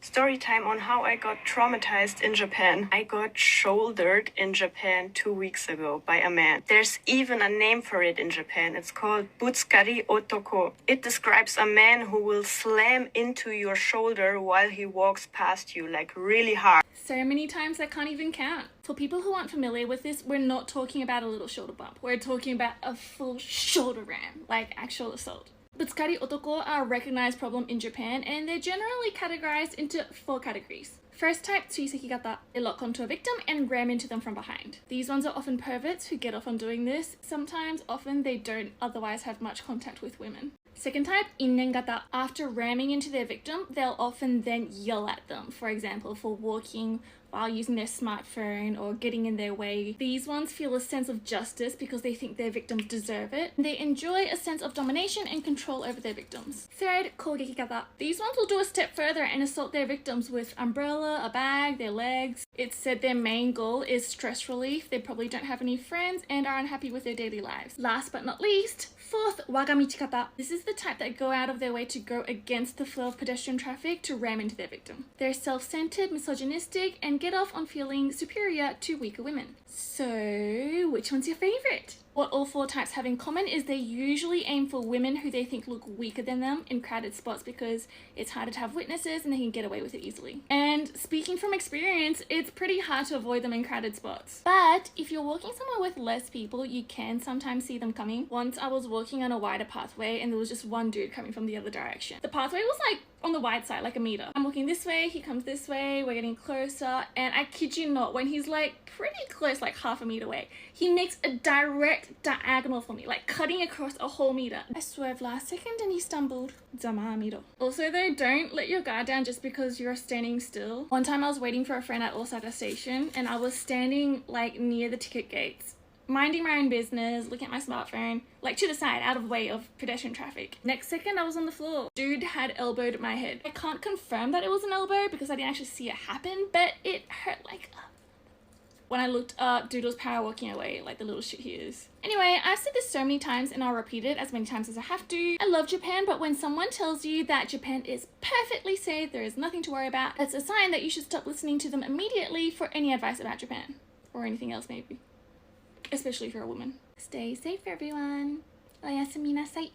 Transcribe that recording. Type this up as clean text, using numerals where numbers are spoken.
Story time on how I got traumatized in Japan. I got shouldered in Japan 2 weeks ago by a man. There's even a name for it in Japan. It's called Butsukari Otoko. It describes a man who will slam into your shoulder while he walks past you, like really hard. So many times I can't even count. For people who aren't familiar with this, we're not talking about a little shoulder bump. We're talking about a full shoulder ram, like actual assault. Butsukari Otoko are a recognized problem in Japan, and they're generally categorized into 4 categories. First type, tsuisekigata. They lock onto a victim and ram into them from behind. These ones are often perverts who get off on doing this. Often they don't otherwise have much contact with women. Second type, innengata. After ramming into their victim, they'll often then yell at them, for example, for walking while using their smartphone or getting in their way. These ones feel a sense of justice because they think their victims deserve it. They enjoy a sense of domination and control over their victims. Third, kogekikata. These ones will do a step further and assault their victims with umbrella, a bag, their legs. It's said their main goal is stress relief. They probably don't have any friends and are unhappy with their daily lives. Last but not least, fourth, wagamichikata. This is the type that go out of their way to go against the flow of pedestrian traffic to ram into their victim. They're self-centered, misogynistic, and get off on feeling superior to weaker women. So, which one's your favorite? What all 4 types have in common is they usually aim for women who they think look weaker than them in crowded spots because it's harder to have witnesses and they can get away with it easily. And speaking from experience, it's pretty hard to avoid them in crowded spots. But if you're walking somewhere with less people, you can sometimes see them coming. Once I was walking on a wider pathway and there was just one dude coming from the other direction. The pathway was like on the wide side, like a meter. I'm walking this way, he comes this way, we're getting closer, and I kid you not, when he's like pretty close, like half a meter away, he makes a direct diagonal for me, like cutting across a whole meter. I swerved last second and he stumbled. Zamamiro. Also though, don't let your guard down just because you're standing still. One time I was waiting for a friend at Osaka Station and I was standing like near the ticket gates, minding my own business, looking at my smartphone, like to the side, out of way of pedestrian traffic. Next second, I was on the floor. Dude had elbowed my head. I can't confirm that it was an elbow because I didn't actually see it happen, but it hurt like when I looked up, dude was power walking away like the little shit he is. Anyway, I've said this so many times and I'll repeat it as many times as I have to. I love Japan, but when someone tells you that Japan is perfectly safe, there is nothing to worry about, that's a sign that you should stop listening to them immediately for any advice about Japan. Or anything else maybe. Especially if you're a woman. Stay safe, everyone. Oyasumi nasai.